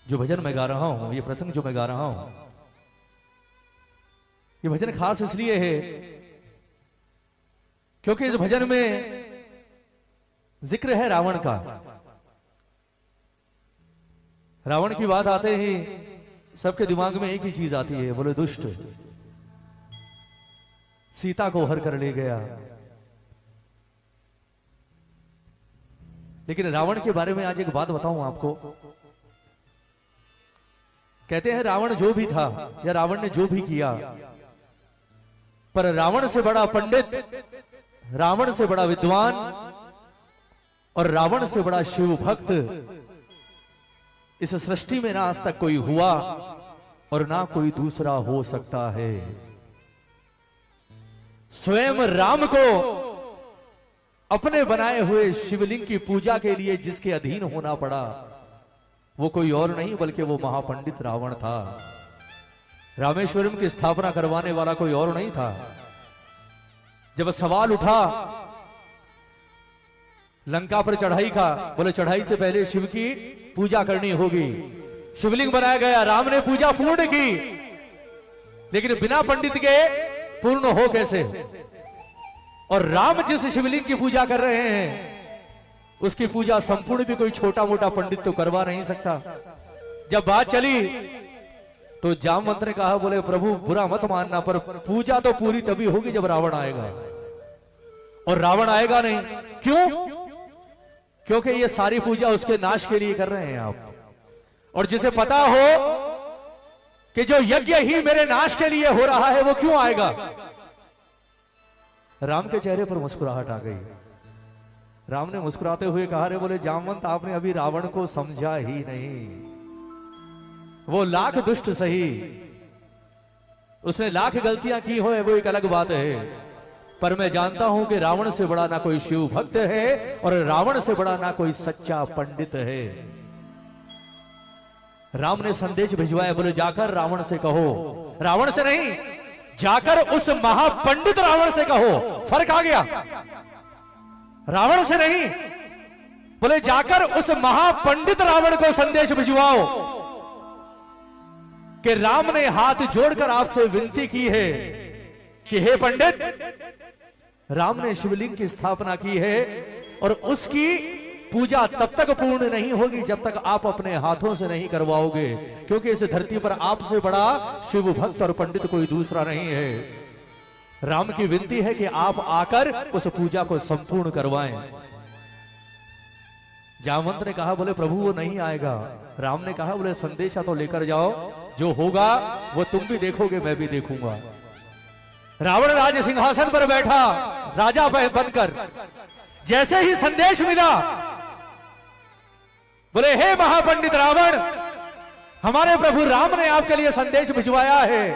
जो भजन मैं गा रहा हूं, ये प्रसंग जो मैं गा रहा हूं, ये भजन खास इसलिए है क्योंकि इस भजन में जिक्र है रावण का। रावण की बात आते ही सबके दिमाग में एक ही चीज आती है, बोले दुष्ट, सीता को हर कर ले गया। लेकिन रावण के बारे में आज एक बात बताऊं आपको। कहते हैं रावण जो भी था या रावण ने जो भी किया, पर रावण से बड़ा पंडित, रावण से बड़ा विद्वान और रावण से बड़ा शिव भक्त इस सृष्टि में ना आज तक कोई हुआ और ना कोई दूसरा हो सकता है। स्वयं राम को अपने बनाए हुए शिवलिंग की पूजा के लिए जिसके अधीन होना पड़ा, वो कोई और नहीं बल्कि वो महापंडित रावण था। रामेश्वरम की स्थापना करवाने वाला कोई और नहीं था। जब सवाल उठा लंका पर चढ़ाई का, बोले चढ़ाई से पहले शिव की पूजा करनी होगी। शिवलिंग बनाया गया, राम ने पूजा पूर्ण की, लेकिन बिना पंडित के पूर्ण हो कैसे? और राम जिस शिवलिंग की पूजा कर रहे हैं उसकी पूजा संपूर्ण भी कोई छोटा मोटा पंडित तो करवा नहीं सकता। जब बात चली तो जामवंत ने कहा, बोले प्रभु बुरा मत मानना, पर पूजा तो पूरी तभी होगी जब रावण आएगा, और रावण आएगा नहीं। क्यों? क्योंकि ये सारी पूजा उसके नाश के लिए कर रहे हैं आप। और जिसे पता हो कि जो यज्ञ ही मेरे नाश के लिए हो रहा है, वो क्यों आएगा? राम के चेहरे पर मुस्कुराहट आ गई। राम ने मुस्कुराते हुए कहा, रे बोले जामवंत, आपने अभी रावण को समझा ही नहीं। वो लाख दुष्ट सही, उसने लाख गलतियां की हो, वो एक अलग बात है, पर मैं जानता हूं कि रावण से बड़ा ना कोई शिव भक्त है और रावण से बड़ा ना कोई सच्चा पंडित है। राम ने संदेश भिजवाया, बोले जाकर रावण से कहो, रावण से नहीं, जाकर उस महापंडित रावण से कहो। फर्क आ गया। रावण से नहीं, बोले जाकर उस महापंडित रावण को संदेश भिजवाओ कि राम ने हाथ जोड़कर आपसे विनती की है कि हे पंडित, राम ने शिवलिंग की स्थापना की है और उसकी पूजा तब तक पूर्ण नहीं होगी जब तक आप अपने हाथों से नहीं करवाओगे, क्योंकि इस धरती पर आपसे बड़ा शिव भक्त और पंडित कोई दूसरा नहीं है। राम की विनती है कि आप आकर उस पूजा को संपूर्ण करवाएं। जामवंत ने कहा, बोले प्रभु वो नहीं आएगा। राम ने कहा, बोले संदेशा तो लेकर जाओ, जो होगा वो तुम भी देखोगे, मैं भी देखूंगा। रावण राज सिंहासन पर बैठा राजा बनकर, जैसे ही संदेश मिला, बोले हे महापंडित रावण, हमारे प्रभु राम ने आपके लिए संदेश भिजवाया है।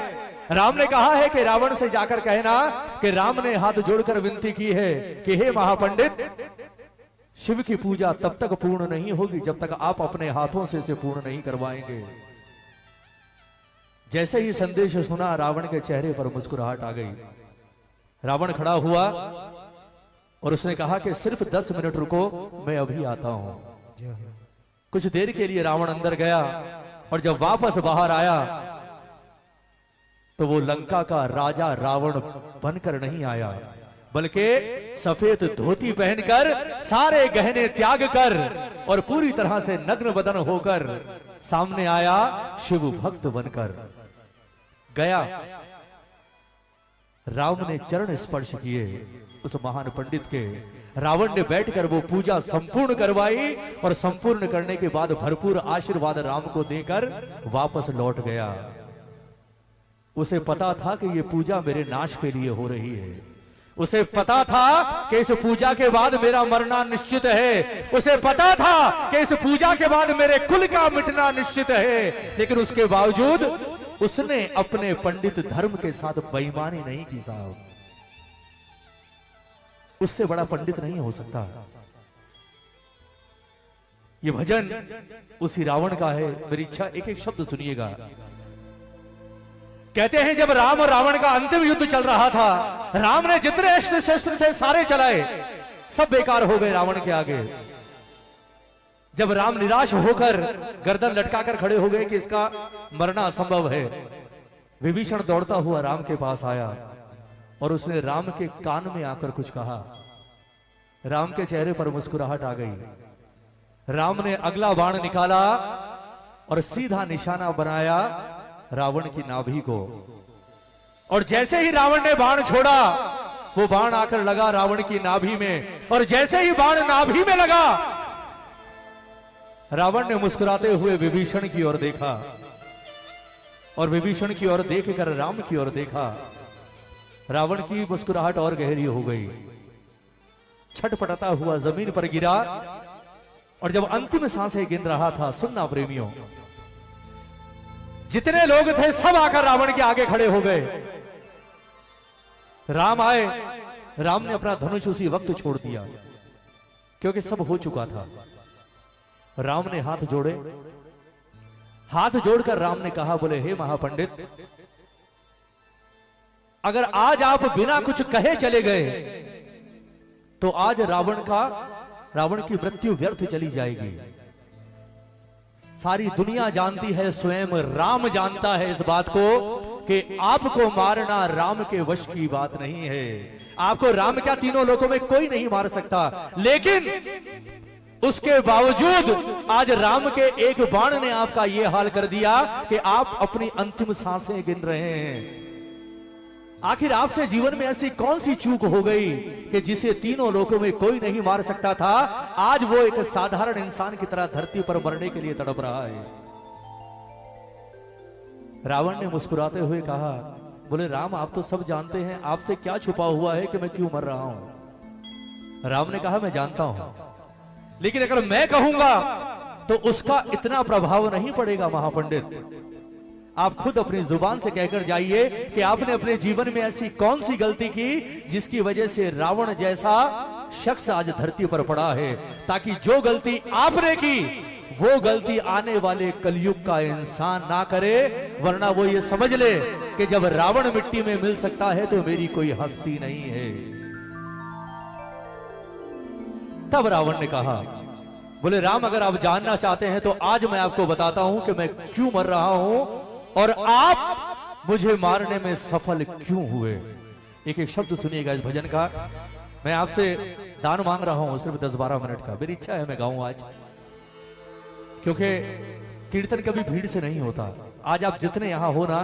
राम ने कहा है कि रावण से जाकर कहना कि राम ने हाथ जोड़कर विनती की है कि हे महापंडित, शिव की पूजा तब तक पूर्ण नहीं होगी जब तक आप अपने हाथों से इसे पूर्ण नहीं करवाएंगे। जैसे ही संदेश सुना, रावण के चेहरे पर मुस्कुराहट आ गई। रावण खड़ा हुआ और उसने कहा कि सिर्फ 10 मिनट रुको, मैं अभी आता हूं। कुछ देर के लिए रावण अंदर गया और जब वापस बाहर आया तो वो लंका का राजा रावण बनकर नहीं आया, बल्कि सफेद धोती पहनकर, सारे गहने त्याग कर और पूरी तरह से नग्न बदन होकर सामने आया, शिव भक्त बनकर गया। राम ने चरण स्पर्श किए उस महान पंडित के। रावण ने बैठकर वो पूजा संपूर्ण करवाई और संपूर्ण करने के बाद भरपूर आशीर्वाद राम को देकर वापस लौट गया। उसे पता था कि ये पूजा मेरे नाश के लिए हो रही है। उसे पता था कि इस पूजा के बाद मेरा मरना निश्चित है। उसे पता था कि इस पूजा के बाद मेरे कुल का मिटना निश्चित है, लेकिन उसके बावजूद उसने अपने पंडित धर्म के साथ बेईमानी नहीं की साहब। उससे बड़ा पंडित नहीं हो सकता। ये भजन उसी रावण का है। मेरी इच्छा एक एक शब्द सुनिएगा। कहते हैं जब राम और रावण का अंतिम युद्ध चल रहा था, राम ने जितने अस्त्र शस्त्र थे सारे चलाए, सब बेकार हो गए रावण के आगे। जब राम निराश होकर गर्दन लटकाकर खड़े हो गए कि इसका मरना असंभव है, विभीषण दौड़ता हुआ राम के पास आया और उसने राम के कान में आकर कुछ कहा। राम के चेहरे पर मुस्कुराहट आ गई। राम ने अगला बाण निकाला और सीधा निशाना बनाया रावण की नाभि को, और जैसे ही रावण ने बाण छोड़ा वो बाण आकर लगा रावण की नाभि में, और जैसे ही बाण नाभि में लगा रावण ने मुस्कुराते हुए विभीषण की ओर देखा, और विभीषण की ओर देखकर राम की ओर देखा। रावण की मुस्कुराहट और गहरी हो गई, छटपटाता हुआ जमीन पर गिरा, और जब अंतिम सांसें गिन रहा था, सुनना प्रेमियों, जितने लोग थे सब आकर रावण के आगे खड़े हो गए। राम आए, राम ने अपना धनुष उसी वक्त छोड़ दिया क्योंकि सब हो चुका था। राम ने हाथ जोड़े, हाथ जोड़कर राम ने कहा, बोले हे महापंडित, अगर आज आप बिना कुछ कहे चले गए तो आज रावण की मृत्यु व्यर्थ चली जाएगी। सारी दुनिया जानती है, स्वयं राम जानता है इस बात को कि आपको मारना राम के वश की बात नहीं है। आपको राम क्या तीनों लोकों में कोई नहीं मार सकता, लेकिन उसके बावजूद आज राम के एक बाण ने आपका यह हाल कर दिया कि आप अपनी अंतिम सांसें गिन रहे हैं। आखिर आपसे जीवन में ऐसी कौन सी चूक हो गई कि जिसे तीनों लोकों में कोई नहीं मार सकता था, आज वो एक साधारण इंसान की तरह धरती पर मरने के लिए तड़प रहा है। रावण ने मुस्कुराते हुए कहा, बोले राम, आप तो सब जानते हैं, आपसे क्या छुपा हुआ है कि मैं क्यों मर रहा हूं। राम ने कहा, मैं जानता हूं, लेकिन अगर मैं कहूंगा तो उसका इतना प्रभाव नहीं पड़ेगा महापंडित। आप खुद अपनी जुबान से कहकर जाइए कि आपने अपने जीवन में ऐसी कौन सी गलती की जिसकी वजह से रावण जैसा शख्स आज धरती पर पड़ा है, ताकि जो गलती आपने की वो गलती आने वाले कलयुग का इंसान ना करे, वरना वो ये समझ ले कि जब रावण मिट्टी में मिल सकता है तो मेरी कोई हस्ती नहीं है। तब रावण ने कहा, बोले राम, अगर आप जानना चाहते हैं तो आज मैं आपको बताता हूं कि मैं क्यों मर रहा हूं और आप मुझे मारने में सफल क्यों हुए। एक एक शब्द सुनिएगा इस भजन का। मैं आपसे दान मांग रहा हूं सिर्फ 10-12 मिनट का। मेरी इच्छा है मैं गाऊं आज, क्योंकि कीर्तन कभी भीड़ से नहीं होता। आज आप जितने यहां हो ना,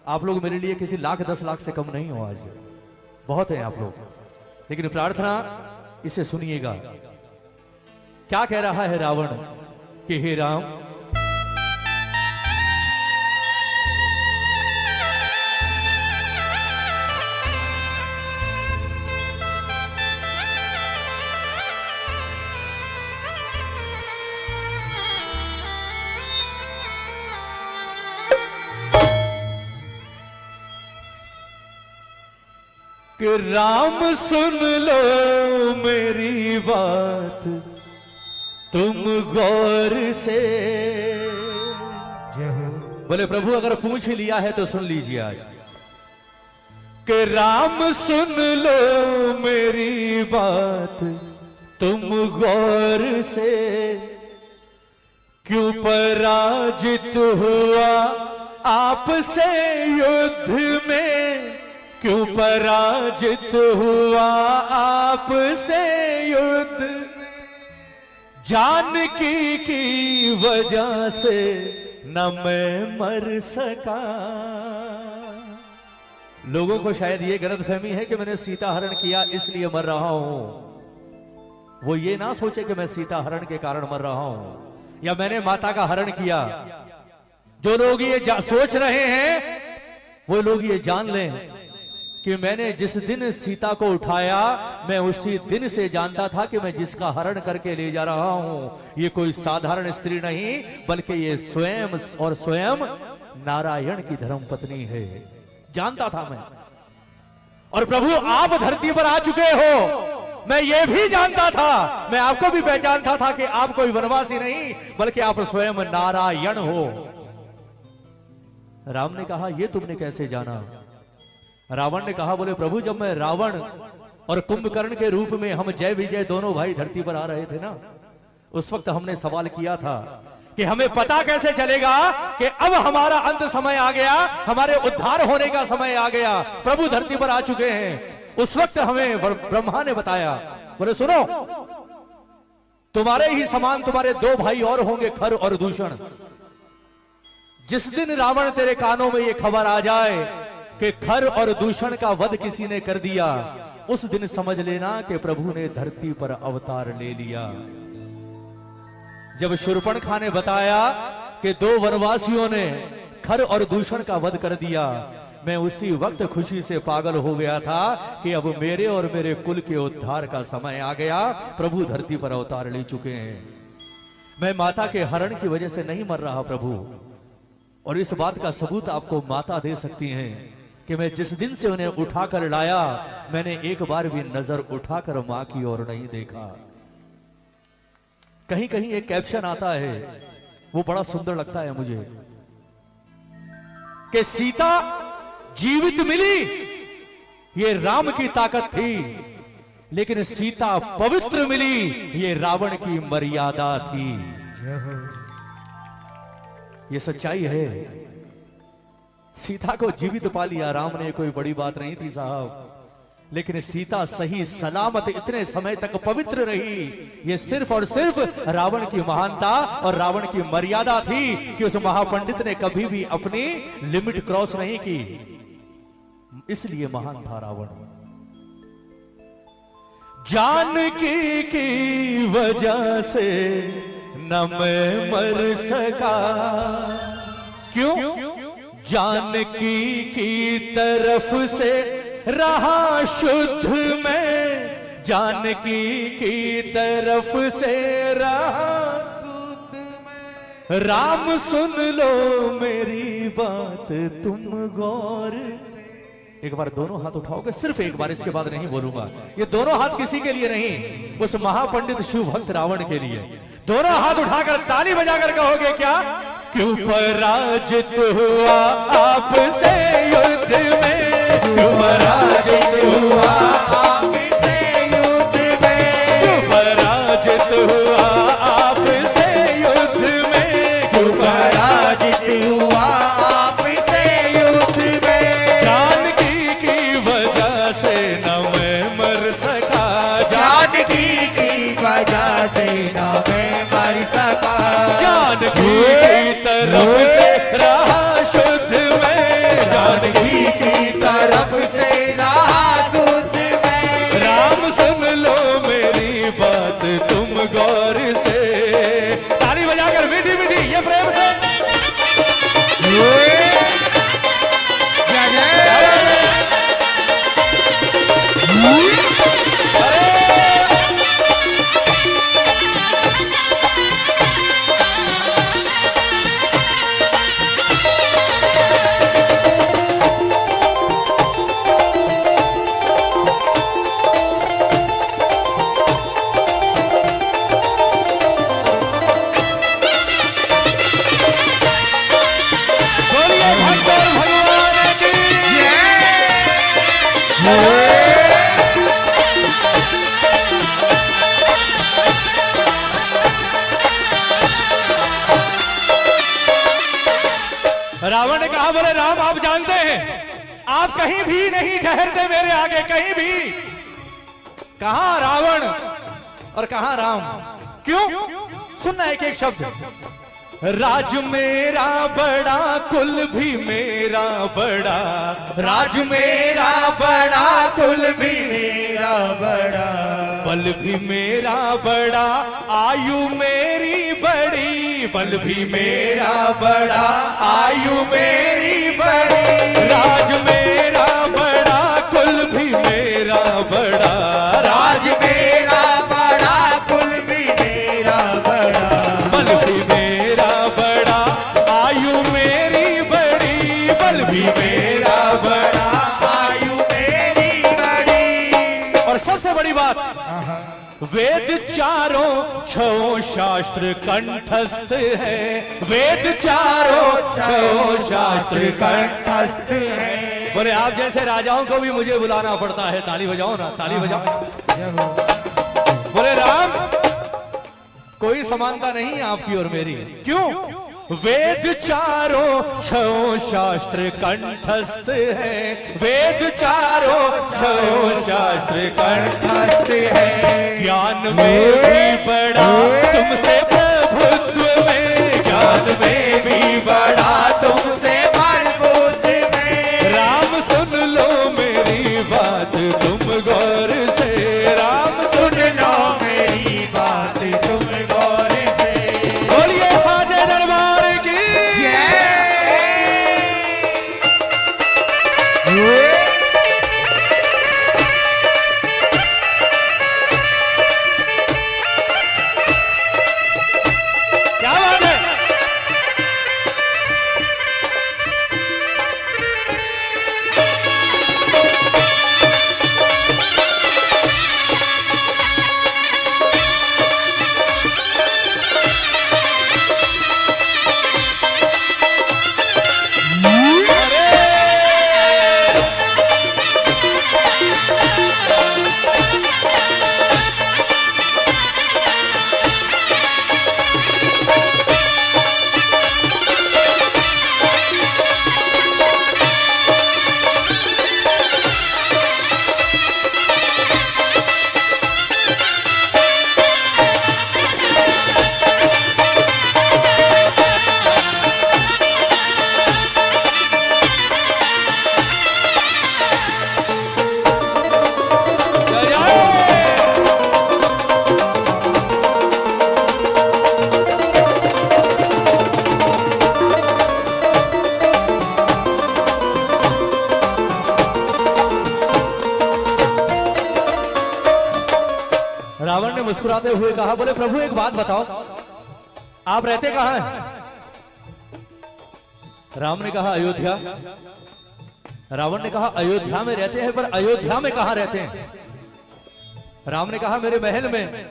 आप लोग मेरे लिए किसी लाख 10 लाख से कम नहीं हो। आज बहुत है आप लोग, लेकिन प्रार्थना इसे सुनिएगा। क्या कह रहा है रावण कि हे राम, कि राम सुन लो मेरी बात तुम गौर से। बोले प्रभु, अगर पूछ ही लिया है तो सुन लीजिए आज। कि राम सुन लो मेरी बात तुम गौर से, क्यों पराजित हुआ आपसे युद्ध में, क्यों पराजित हुआ आपसे युद्ध, जानकी की वजह से न मैं मर सका। लोगों को शायद ये गलतफहमी है कि मैंने सीता हरण किया इसलिए मर रहा हूं। वो ये ना सोचे कि मैं सीता हरण के कारण मर रहा हूं या मैंने माता का हरण किया। जो लोग ये सोच रहे हैं वो लोग ये जान लें कि मैंने जिस दिन सीता को उठाया, मैं उसी दिन से जानता था कि मैं जिसका हरण करके ले जा रहा हूं ये कोई साधारण स्त्री नहीं, बल्कि ये स्वयं और स्वयं नारायण की धर्मपत्नी है। जानता था मैं। और प्रभु, आप धरती पर आ चुके हो, मैं ये भी जानता था, मैं आपको भी पहचानता था कि आप कोई वनवासी नहीं बल्कि आप स्वयं नारायण हो। राम ने कहा, ये तुमने कैसे जाना? रावण ने कहा, बोले प्रभु, जब मैं रावण और कुंभकर्ण के रूप में हम जय विजय दोनों भाई धरती पर आ रहे थे ना, उस वक्त हमने सवाल किया था कि हमें पता कैसे चलेगा कि अब हमारा अंत समय आ गया, हमारे उद्धार होने का समय आ गया, प्रभु धरती पर आ चुके हैं। उस वक्त हमें ब्रह्मा ने बताया, बोले सुनो, तुम्हारे ही समान तुम्हारे दो भाई और होंगे, खर और दूषण। जिस दिन रावण तेरे कानों में ये खबर आ जाए कि खर और दूषण का वध किसी ने कर दिया, उस दिन समझ लेना कि प्रभु ने धरती पर अवतार ले लिया। जब शूर्पणखा ने बताया कि दो वनवासियों ने खर और दूषण का वध कर दिया, मैं उसी वक्त खुशी से पागल हो गया था कि अब मेरे और मेरे कुल के उद्धार का समय आ गया, प्रभु धरती पर अवतार ले चुके हैं। मैं माता के हरण की वजह से नहीं मर रहा प्रभु, और इस बात का सबूत आपको माता दे सकती हैं कि मैं जिस दिन से उन्हें उठाकर लाया, मैंने एक बार भी नजर उठाकर मां की ओर नहीं देखा। कहीं कहीं एक कैप्शन आता है, वो बड़ा सुंदर लगता है मुझे, कि सीता जीवित मिली ये राम की ताकत थी, लेकिन सीता पवित्र मिली ये रावण की मर्यादा थी। ये सच्चाई है। सीता को जीवित पा लिया राम ने, कोई बड़ी बात नहीं थी साहब, लेकिन सीता सही सलामत इतने समय तक पवित्र रही, ये सिर्फ और सिर्फ रावण की महानता और रावण की मर्यादा थी कि उस महापंडित ने कभी भी अपनी लिमिट क्रॉस नहीं की, इसलिए महान था रावण। जानकी की वजह से न मैं मर सका, क्यों? जानकी की तरफ से रहा शुद्ध में, जानकी की तरफ से रहा शुद्ध में। राम सुन लो मेरी बात तुम गौर। एक बार दोनों हाथ उठाओगे, सिर्फ एक बार, इसके बाद नहीं बोलूंगा। ये दोनों हाथ किसी के लिए नहीं, उस महापंडित शिव भक्त रावण के लिए। दोनों हाथ उठाकर ताली बजाकर कहोगे क्या? क्यों पराजित हुआ आपसे युद्ध में, क्यों पराजित हुआ आपसे युद्ध में, क्यों पराजित हुआ आपसे युद्ध में, क्यों पराजित हुआ आपसे युद्ध में। जानकी की वजह से न मैं मर सका, जानकी की वजह से न मैं मर सका। जानकी की तरफ से रहा शुद्ध में, जानकी की तरफ से रहा शुद्ध में। राम सुन लो मेरी बात तुम गौर से। ताली बजाकर मीठी मीठी ये प्रेम से रावण ने कहा, बोले राम आप जानते हैं आप कहीं भी नहीं ठहरते मेरे आगे, कहीं भी। कहां रावण और कहां राम? क्यों? सुनना एक एक शब्द। राज मेरा बड़ा कुल भी मेरा बड़ा, राज मेरा बड़ा कुल भी मेरा बड़ा, बल भी मेरा बड़ा आयु मेरी बड़ी, बल भी मेरा बड़ा आयु मेरी बड़ी। राज मेरा बड़ा कुल भी मेरा बड़ा, राज मेरा बड़ा कुल भी मेरा बड़ा, बल भी मेरा बड़ा आयु मेरी बड़ी, बल भी मेरा बड़ा आयु मेरी बड़ी। और सबसे बड़ी बात, वेद चारों छो शास्त्र कंठस्थ है, वेद चारों छो शास्त्र कंठस्थ है। बोले आप जैसे राजाओं को भी मुझे बुलाना पड़ता है, ताली बजाओ ना, ताली बजाओ। बोले राम कोई समानता नहीं आपकी और मेरी। क्यों? वेद चारों छओं शास्त्र कंठस्थ है, वेद चारों छओं शास्त्र कंठस्थ है। ज्ञान में भी बड़ा तुमसे प्रभुत्व में, ज्ञान में भी बड़ा तुमसे प्रभुत्व में। राम सुन लो मेरी बात तुम गौर से, राम सुन लो मेरी बात तुम गौर से। बोलिए साजे दरबार की क्या बात है। रावण ने मुस्कुराते हुए कहा, बोले प्रभु एक बात बताओ, आप रहते कहां हैं? राम ने कहा अयोध्या। रावण ने कहा अयोध्या में रहते हैं, पर अयोध्या में कहां रहते हैं? राम ने कहा मेरे महल में।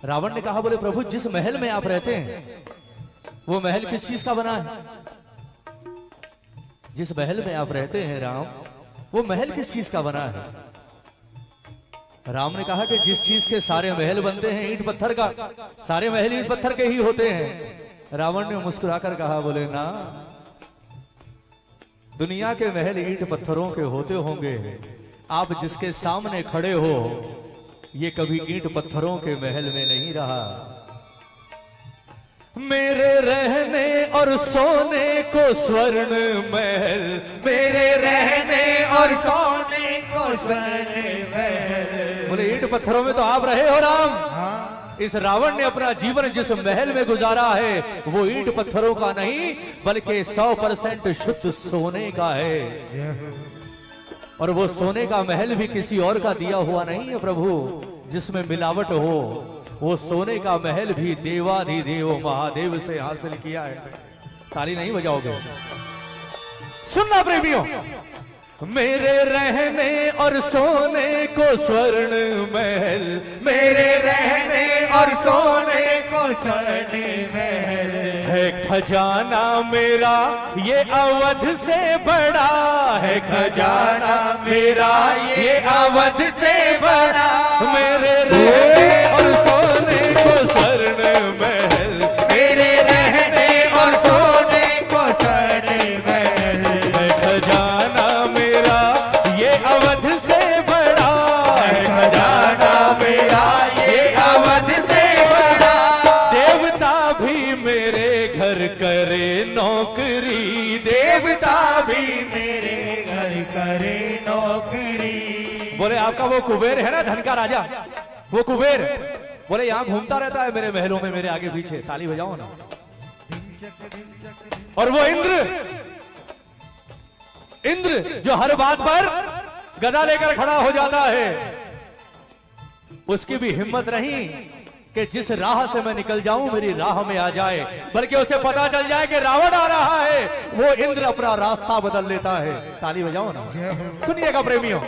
रावण ने कहा, बोले प्रभु जिस महल में आप रहते हैं वो महल किस चीज का बना है? जिस महल में आप रहते हैं राम, वो महल किस चीज का बना है? राम ने कहा कि जिस चीज के सारे महल बनते हैं ईंट पत्थर का, सारे महल ईंट पत्थर के ही होते हैं। रावण ने मुस्कुराकर कहा, बोले ना, दुनिया के महल ईंट पत्थरों के होते होंगे, आप जिसके सामने खड़े हो ये कभी ईंट पत्थरों के महल में नहीं रहा। मेरे रहने और सोने को स्वर्ण महल, मेरे रहने और सोने को स्वर्ण महल। बोले ईंट पत्थरों में तो आप रहे हो राम। हाँ। इस रावण ने अपना जीवन जिस महल में गुजारा है वो ईंट पत्थरों का नहीं बल्कि 100% शुद्ध सोने का है। और वो सोने का महल भी किसी और का दिया हुआ नहीं है प्रभु जिसमें मिलावट हो। वो सोने का महल भी देवाधिदेव महादेव से हासिल किया है। ताली नहीं बजाओगे? सुनना प्रेमियों, मेरे रहने और सोने को स्वर्ण महल, मेरे रहने और सोने को स्वर्ण महल है। खजाना मेरा ये अवध से बड़ा है, खजाना मेरा ये अवध से बड़ा। मेरे रहने और सोने को स्वर्ण महल, मेरे रहने और सोने को स्वर्ण महल है। खजाना मेरा ये अवध से बड़ा है, खजाना मेरा ये अवध से बड़ा। देवता भी मेरे घर करे नौकरी, देवता भी मेरे घर करे नौकरी। बोले आपका वो कुबेर है ना, धन का राजा, वो कुबेर बोले यहाँ घूमता रहता है मेरे महलों में, मेरे आगे पीछे। ताली बजाओ ना। और वो इंद्र जो हर बात पर गदा लेकर खड़ा हो जाता है, उसकी भी हिम्मत नहीं कि जिस राह से मैं निकल जाऊं मेरी राह में आ जाए, बल्कि उसे पता चल जाए कि रावण आ रहा है, वो इंद्र अपना रास्ता बदल लेता है। ताली बजाओ ना। सुनिएगा प्रेमियों।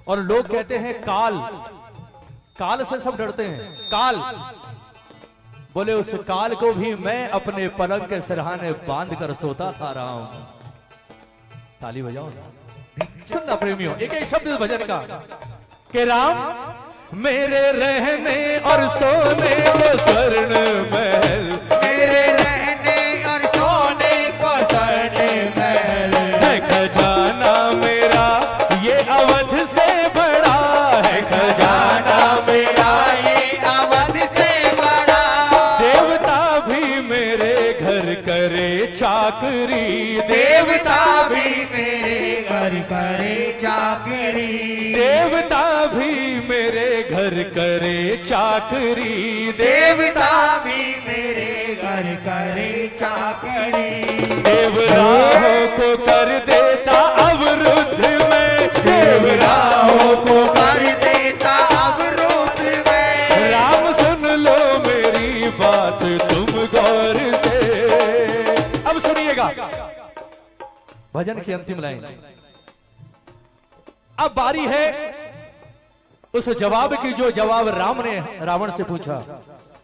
और लोग कहते हैं काल से सब डरते हैं। काल बोले उस काल को भी मैं अपने पलंग के सिरहाने बांध कर सोता था राम। ताली बजाओ ना। सुनना प्रेमियों, एक एक शब्द भजन का कि राम मेरे रहने और सोने को स्वर्ण महल, मेरे रहने और सोने को स्वर्ण महल, है खजाना मेरा ये अवध से बड़ा, है खजाना मेरा ये अवध से बड़ा। देवता भी मेरे घर करे चाकरी, देवता भी मेरे घर करे चाकरी, देवता भी मेरे घर करे चाकरी, देवता भी मेरे घर करे चाकरी। देवराहों को कर देता अवरुद्ध में, देवराहों को कर देता अवरुद्ध में। राम सुन लो मेरी बात तुम गौर से। अब सुनिएगा भजन की अंतिम लाइन। अब बारी है उस जवाब की जो जवाब राम ने रावण से पूछा।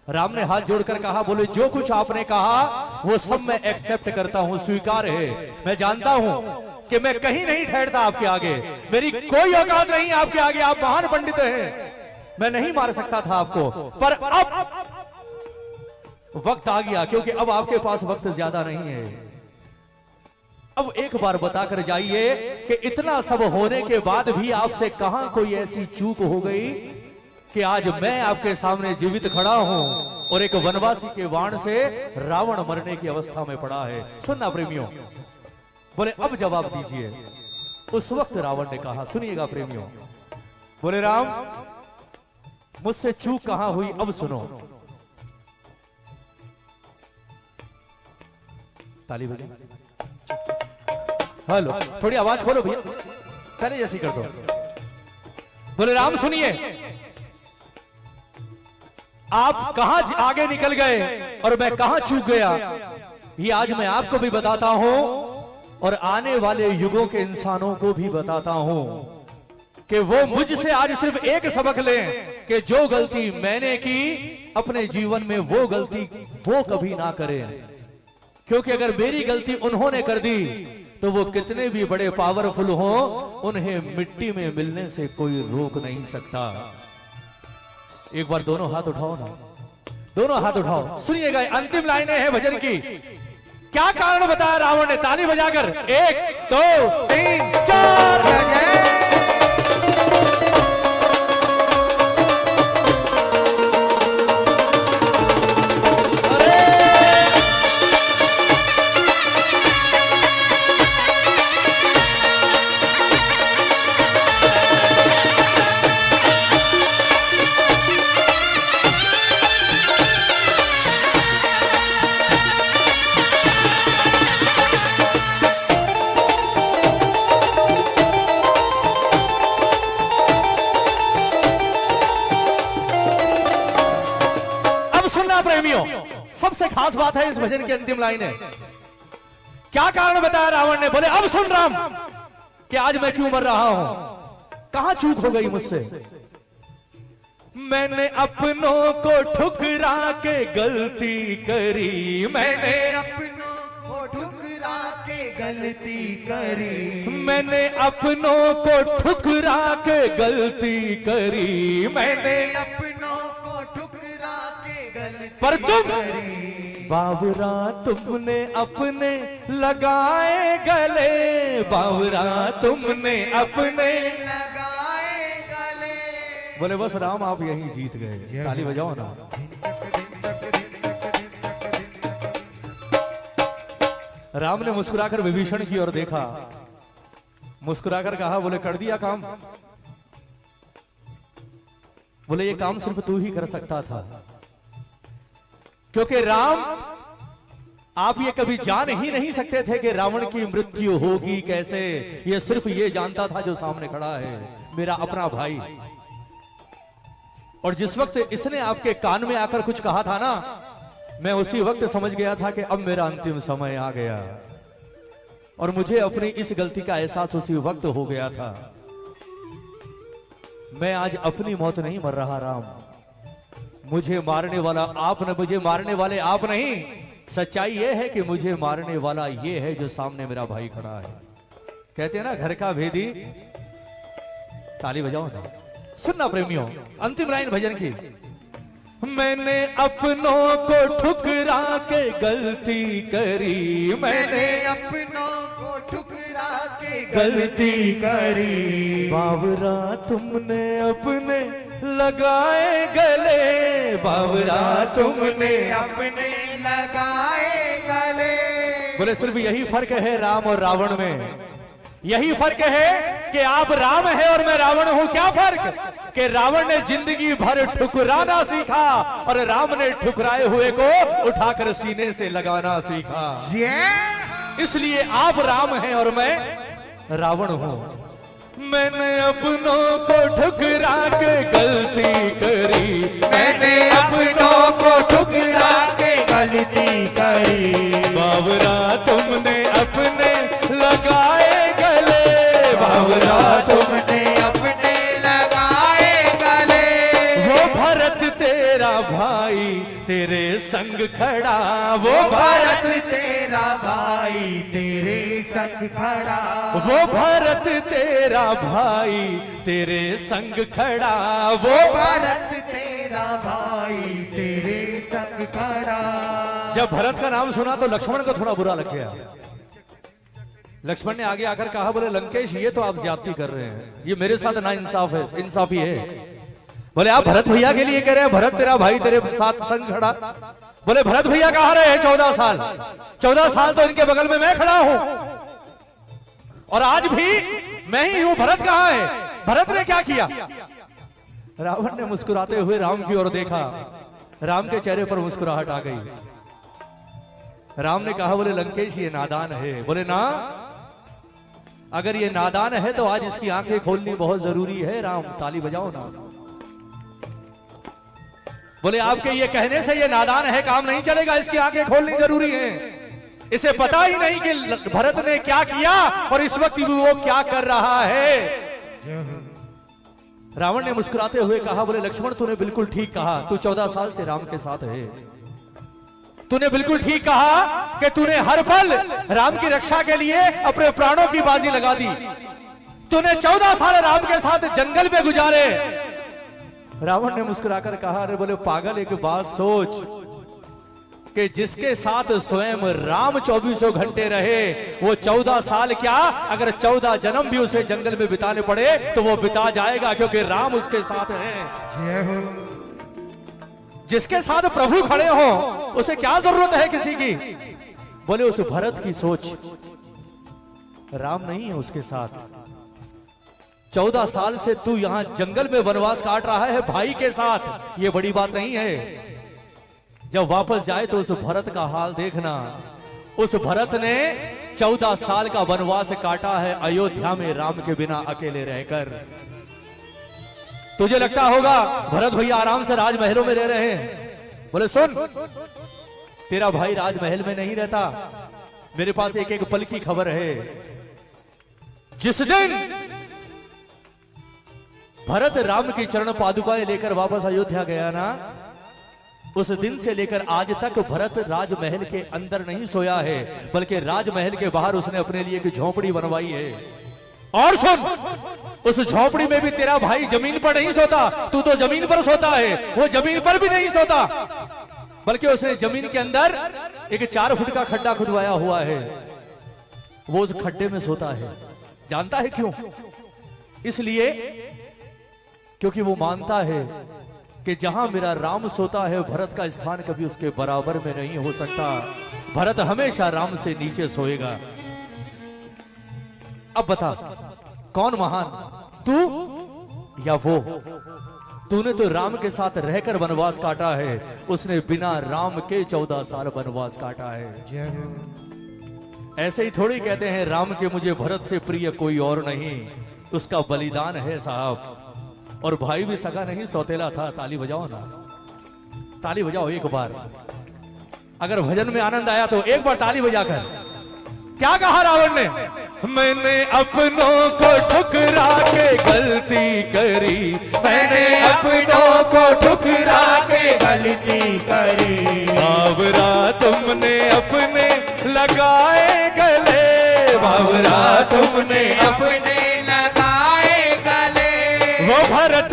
राम ने हाथ जोड़कर कहा, बोले जो कुछ आपने कहा वो सब मैं एक्सेप्ट करता हूं, स्वीकार है। मैं जानता हूं कि मैं कहीं नहीं ठहरता आपके आगे, मेरी कोई औकात नहीं आपके आगे, आप महान पंडित हैं, मैं नहीं मार सकता था आपको। पर अब वक्त आ गया, क्योंकि अब आपके पास वक्त ज्यादा नहीं है। अब एक बार बताकर जाइए कि इतना सब होने के बाद भी आपसे कहां कोई ऐसी चूक हो गई कि आज मैं आपके सामने जीवित खड़ा हूं और एक वनवासी के बाण से रावण मरने की अवस्था में पड़ा है। सुनना प्रेमियों, बोले अब जवाब दीजिए। उस वक्त रावण ने कहा, सुनिएगा प्रेमियों, बोले राम मुझसे चूक कहां हुई, अब सुनो। ताली बजा। हेलो, थोड़ी आवाज खोलो भैया, पहले जैसी कर दो। बोले राम सुनिए, आप कहां आगे निकल गए और मैं कहां चूक गया, ये आज मैं आपको भी बताता हूं और आने वाले युगों के इंसानों को भी बताता हूं कि वो मुझसे आज सिर्फ एक सबक लें कि जो गलती मैंने की अपने जीवन में वो गलती वो कभी ना करें। क्योंकि अगर मेरी गलती उन्होंने कर दी तो वो कितने भी बड़े पावरफुल हो, उन्हें मिट्टी में मिलने से कोई रोक नहीं सकता। एक बार दोनों हाथ उठाओ ना, दोनों हाथ उठाओ। सुनिएगा अंतिम लाइनें हैं भजन की। क्या कारण बताया रावण ने, ताली बजाकर 1 2 3 4। सबसे खास बात है इस भजन की अंतिम लाइन है। क्या कारण बताया रावण ने, बोले अब सुन राम कि आज मैं क्यों मर रहा हूं, कहां चूक हो गई मुझसे। मैंने अपनों को ठुकरा के गलती करी, मैंने अपनों को ठुकरा के गलती करी, मैंने अपनों को ठुकरा के गलती करी, मैंने अपनों को ठुकरा के गलती पर तुम करी। बावरा तुमने अपने लगाए गले, बावरा तुमने अपने लगाए गले। बोले बस राम आप यहीं जीत गए, ताली बजाओ ना। राम ने मुस्कुराकर विभीषण की ओर देखा, मुस्कुराकर कहा, बोले कर दिया काम। बोले ये काम सिर्फ तू ही कर सकता था, क्योंकि राम आप ये कभी जान ही नहीं सकते थे कि रावण की मृत्यु होगी कैसे। ये सिर्फ ये जानता था जो सामने खड़ा है, मेरा अपना भाई। और जिस वक्त इसने आपके कान में आकर कुछ कहा था ना, मैं उसी वक्त समझ गया था कि अब मेरा अंतिम समय आ गया। और मुझे अपनी इस गलती का एहसास उसी वक्त हो गया था। मैं आज अपनी मौत नहीं मर रहा राम, मुझे मारने वाला आप न, मुझे मारने वाले आप नहीं। सच्चाई यह है कि मुझे मारने वाला ये है जो सामने मेरा भाई खड़ा है। कहते हैं ना घर का भेदी, ताली बजाओ ना। सुनना प्रेमियों, अंतिम लाइन भजन की। मैंने अपनों को ठुकरा के गलती करी, मैंने अपनों को ठुकरा के गलती करी। बावरा तुमने अपने लगाए गले, बावरा तुमने अपने लगाए गले। बोले सिर्फ यही फर्क है राम और रावण में, यही फर्क है कि आप राम है और मैं रावण हूं। क्या फर्क कि रावण ने जिंदगी भर ठुकराना सीखा और राम ने ठुकराए हुए को उठाकर सीने से लगाना सीखा। इसलिए आप राम हैं और मैं रावण हूं। मैंने अपनों को ठुकरा के गलती करी, मैंने अपनों को ठुकरा के गलती करी। बावरा तुमने अपने लगाए गले, बावरा तुमने अपने लगाए गले। वो भरत तेरा भाई तेरे संग खड़ा, वो भारत भरत तेरा भाई तेरे संग खड़ा। वो भरत तेरा भाई तेरे संग खड़ा, वो भारत तेरा भाई तेरे संग खड़ा। जब भरत का नाम सुना तो लक्ष्मण को थोड़ा बुरा लग गया। लक्ष्मण ने आगे आकर कहा, बोले लंकेश ये तो आप ज्यादती कर रहे हैं, ये मेरे साथ ना इंसाफ है, इंसाफी है। बोले आप भरत भैया के लिए कह रहे हैं, भरत तेरा भाई तेरे साथ संग खड़ा। बोले भरत भैया कहाँ रहे हैं 14 साल, 14 साल तो इनके बगल में मैं खड़ा हूं और आज भी मैं ही हूं, भरत कहाँ है, भरत ने क्या किया। रावण ने मुस्कुराते हुए राम की ओर देखा, राम के चेहरे पर मुस्कुराहट आ गई। राम ने कहा, बोले लंकेश ये नादान है। बोले ना, अगर ये नादान है तो आज इसकी आंखें खोलनी बहुत जरूरी है। राम ताली बजाओ ना। बोले आपके ये कहने से ये नादान है काम नहीं चलेगा, इसकी आंखें खोलनी जरूरी है। इसे पता ही नहीं कि भरत ने क्या किया और इस वक्त भी वो क्या कर रहा है। रावण ने मुस्कुराते हुए कहा, बोले लक्ष्मण तूने बिल्कुल ठीक कहा, तू 14 साल से राम के साथ है। तूने बिल्कुल ठीक कहा कि तूने हर पल राम की रक्षा के लिए अपने प्राणों की बाजी लगा दी। तूने 14 साल राम के साथ जंगल में गुजारे। रावण ने मुस्कुराकर कहा, अरे बोले पागल एक बात सोच कि जिसके साथ स्वयं राम 2400 घंटे रहे, वो 14 साल क्या अगर 14 जन्म भी उसे जंगल में बिताने पड़े तो वो बिता जाएगा, क्योंकि राम उसके साथ है। जिसके साथ प्रभु खड़े हो उसे क्या जरूरत है किसी की। बोले उस भरत की सोच, राम नहीं है उसके साथ। 14 साल से तू यहां जंगल में वनवास काट रहा है भाई के साथ, ये बड़ी बात नहीं है। जब वापस जाए तो उस भरत का हाल देखना। उस भरत ने 14 साल का वनवास काटा है अयोध्या में राम के बिना अकेले रहकर। तुझे लगता होगा भरत भैया आराम से राजमहलों में रह रहे हैं। बोले सुन, तेरा भाई राजमहल में नहीं रहता। मेरे पास एक एक पल की खबर है। जिस दिन भरत राम की चरण पादुकाएं लेकर वापस अयोध्या गया ना, उस दिन से लेकर आज तक भरत राजमहल के अंदर नहीं सोया है, बल्कि राजमहल के बाहर उसने अपने लिए एक झोपड़ी बनवाई है। और सुन, उस झोपड़ी में भी तेरा भाई जमीन पर नहीं सोता, तू तो जमीन पर सोता है। वो जमीन पर भी नहीं सोता, बल्कि उसने जमीन के अंदर एक 4 फुट का खड्डा खुदवाया हुआ है। वो उस खड्डे में सोता है। जानता है क्यों? इसलिए क्योंकि वो मानता है कि जहां मेरा राम सोता है, भरत का स्थान कभी उसके बराबर में नहीं हो सकता। भरत हमेशा राम से नीचे सोएगा। अब बता, कौन महान, तू या वो? तूने तो राम के साथ रहकर वनवास काटा है, उसने बिना राम के 14 साल वनवास काटा है। ऐसे ही थोड़ी कहते हैं राम के मुझे भरत से प्रिय कोई और नहीं, उसका बलिदान है साहब। और भाई भी सगा नहीं, सौतेला था। ताली बजाओ ना, ताली बजाओ एक बार। अगर भजन में आनंद आया तो एक बार ताली बजाकर। क्या कहा रावण ने? मैंने अपनों को ठुकरा के गलती करी, मैंने अपनों को ठुकरा के गलती करी। बावरा तुमने अपने लगाए गले, बावरा तुमने अपने लगाए गले। वो भरत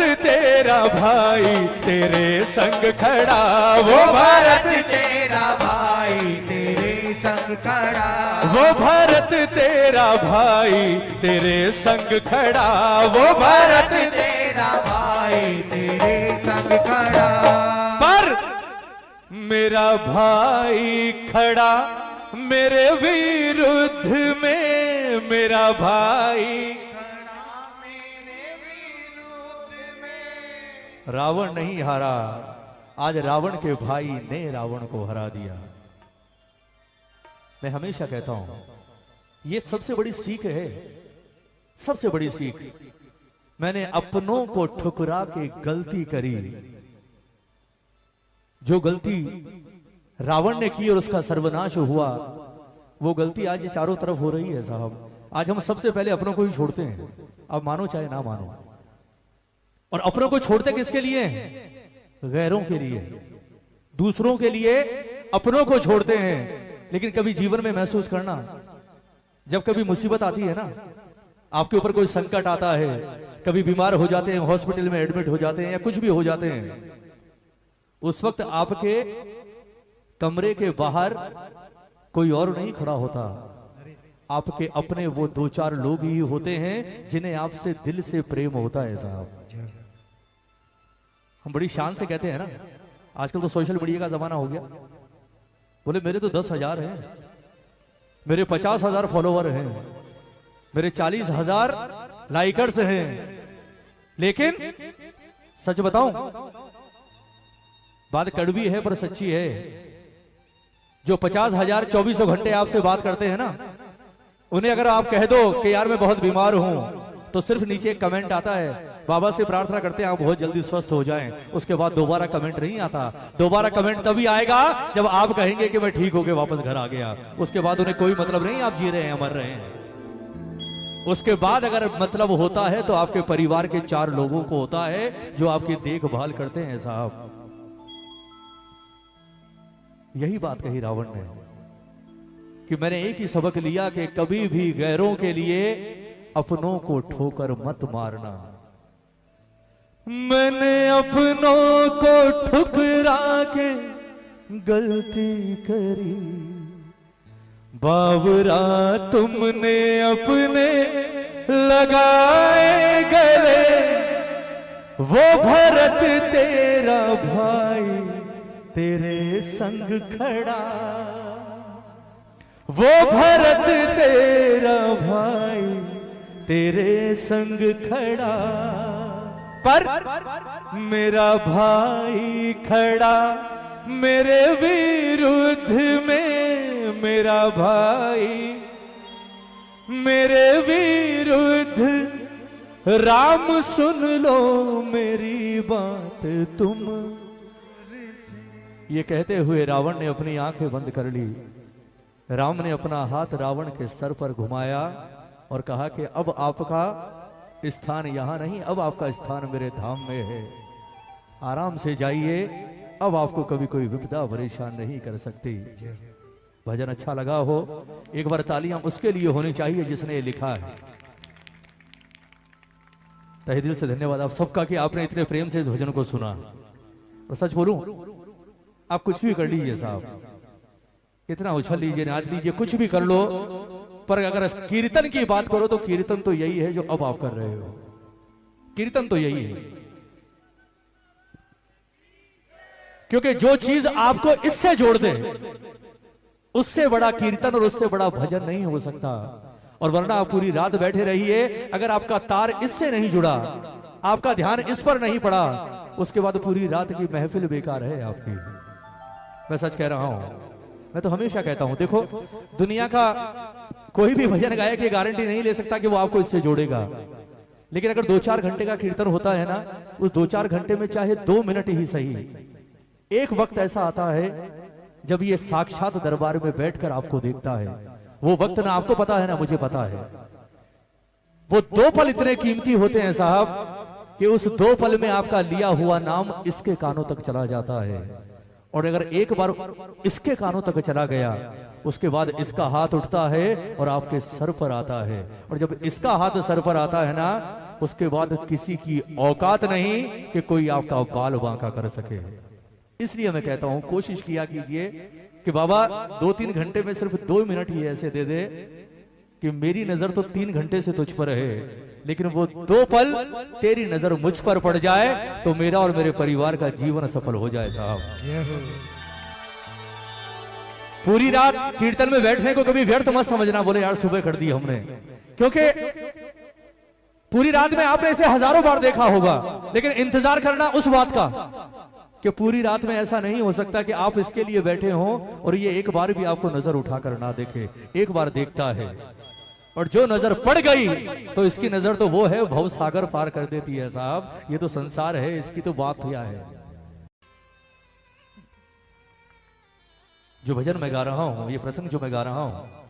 भाई तेरे संग खड़ा, वो भारत तेरा भाई तेरे संग खड़ा, वो भारत तेरा भाई तेरे संग खड़ा, वो भारत तेरा भाई तेरे संग खड़ा। पर मेरा भाई खड़ा मेरे विरुद्ध में, मेरा भाई रावण नहीं हारा, आज रावण के भाई ने रावण को हरा दिया। मैं हमेशा कहता हूं ये सबसे बड़ी सीख है, सबसे बड़ी सीख। मैंने अपनों को ठुकरा के गलती करी, जो गलती रावण ने की और उसका सर्वनाश हुआ, वो गलती आज चारों तरफ हो रही है साहब। आज हम सबसे पहले अपनों को ही छोड़ते हैं, अब मानो चाहे ना मानो। और अपनों को छोड़ते किसके लिए? गैरों के लिए, दूसरों के लिए अपनों को छोड़ते हैं। लेकिन कभी जीवन में महसूस करना, जब कभी मुसीबत आती है ना, आपके ऊपर कोई संकट आता है, कभी बीमार हो जाते हैं, हॉस्पिटल में एडमिट हो जाते हैं या कुछ भी हो जाते हैं, उस वक्त आपके कमरे के बाहर कोई और नहीं खड़ा होता, आपके अपने वो दो चार लोग ही होते हैं जिन्हें आपसे दिल से प्रेम होता है साहब। हम बड़ी शान से कहते हैं ना, आजकल तो सोशल मीडिया का जमाना हो गया, बोले मेरे तो 10,000 हैं, मेरे 50,000 फॉलोवर हैं, मेरे 40,000 लाइकर्स हैं। लेकिन सच बताऊं, बात कड़वी है पर सच्ची है, जो 50,000 2400 घंटे आपसे बात करते हैं ना, उन्हें अगर आप कह दो कि यार मैं बहुत बीमार हूं, तो सिर्फ नीचे एक कमेंट आता है, बाबा से प्रार्थना करते हैं आप बहुत जल्दी स्वस्थ हो जाएं। उसके बाद दोबारा कमेंट नहीं आता। दोबारा कमेंट तभी आएगा जब आप कहेंगे कि मैं ठीक हो गया, वापस घर आ गया। उसके बाद उन्हें कोई मतलब नहीं आप जी रहे हैं, मर रहे हैं। उसके बाद अगर मतलब होता है तो आपके परिवार के 4 लोगों को होता है जो आपकी देखभाल करते हैं साहब। यही बात कही रावण ने कि मैंने एक ही सबक लिया कि कभी भी गैरों के लिए अपनों को ठोकर मत मारना। मैंने अपनों को ठुकरा के गलती करी, बावरा तुमने अपने लगाए गले, वो भरत तेरा भाई तेरे संग खड़ा, वो भरत तेरा भाई तेरे संग खड़ा। पर मेरा भाई खड़ा मेरे विरुद्ध में, मेरा भाई मेरे विरुद्ध, राम सुन लो मेरी बात तुम। ये कहते हुए रावण ने अपनी आंखें बंद कर ली। राम ने अपना हाथ रावण के सर पर घुमाया और कहा कि अब आपका स्थान यहां नहीं, अब आपका स्थान मेरे धाम में है। आराम से जाइए, अब आपको कभी कोई विपदा परेशान नहीं कर सकती। भजन अच्छा लगा हो, एक बार तालियां उसके लिए होनी चाहिए जिसने ये लिखा है। तहे दिल से धन्यवाद आप सबका कि आपने इतने प्रेम से इस भजन को सुना। और सच बोलूं, आप कुछ भी कर लीजिए साहब, इतना उछल लीजिए, नाच लीजिए, कुछ भी कर लो, पर अगर कीर्तन की बात करो तो कीर्तन तो यही है जो अब आप कर रहे हो। कीर्तन तो यही है, क्योंकि जो चीज आपको इससे जोड़ दे उससे बड़ा कीर्तन और उससे बड़ा भजन नहीं हो सकता। और वरना आप पूरी रात बैठे रहिए, अगर आपका तार इससे नहीं जुड़ा, आपका ध्यान इस पर नहीं पड़ा, उसके बाद पूरी रात की महफिल बेकार है आपकी। मैं सच कह रहा हूं, मैं तो हमेशा कहता हूं, देखो दुनिया का कोई भी भजन गायक ये गारंटी नहीं ले सकता कि वो आपको इससे जोड़ेगा। लेकिन अगर 2-4 घंटे का कीर्तन होता है ना, उस 2-4 घंटे में चाहे 2 मिनट ही सही, एक वक्त ऐसा आता है जब ये साक्षात दरबार में बैठकर आपको देखता है। वो वक्त ना आपको पता है ना मुझे पता है। वो 2 पल इतने कीमती होते हैं साहब कि उस 2 पल में आपका लिया हुआ नाम इसके कानों तक चला जाता है। और अगर एक बार इसके कानों तक चला गया, उसके बाद इसका हाथ उठता है और आपके सर पर आता है। और जब इसका हाथ सर पर आता है ना, उसके बाद किसी की औकात नहीं कि कोई आपका बाल बांका कर सके। इसलिए मैं कहता हूं कोशिश किया कीजिए कि बाबा 2-3 घंटे में सिर्फ 2 मिनट ही ऐसे दे दे कि मेरी नजर तो 3 घंटे से तुझ पर है, लेकिन वो 2 पल तेरी नजर मुझ पर पड़ जाए तो मेरा और मेरे परिवार का जीवन सफल हो जाए साहब। पूरी रात कीर्तन में बैठने को कभी व्यर्थ मत समझना, बोले यार सुबह कर दी हमने, क्योंकि पूरी रात में आपने इसे हजारों बार देखा होगा, लेकिन इंतजार करना उस बात का कि पूरी रात में ऐसा नहीं हो सकता कि आप इसके लिए बैठे हो और ये एक बार भी आपको नजर उठाकर ना देखे। एक बार देखता है और जो नजर पड़ गई तो इसकी नजर तो वो है भव सागर पार कर देती है साहब। ये तो संसार है, इसकी तो बात क्या है। जो भजन मैं गा रहा हूं, ये प्रसंग जो मैं गा रहा हूं,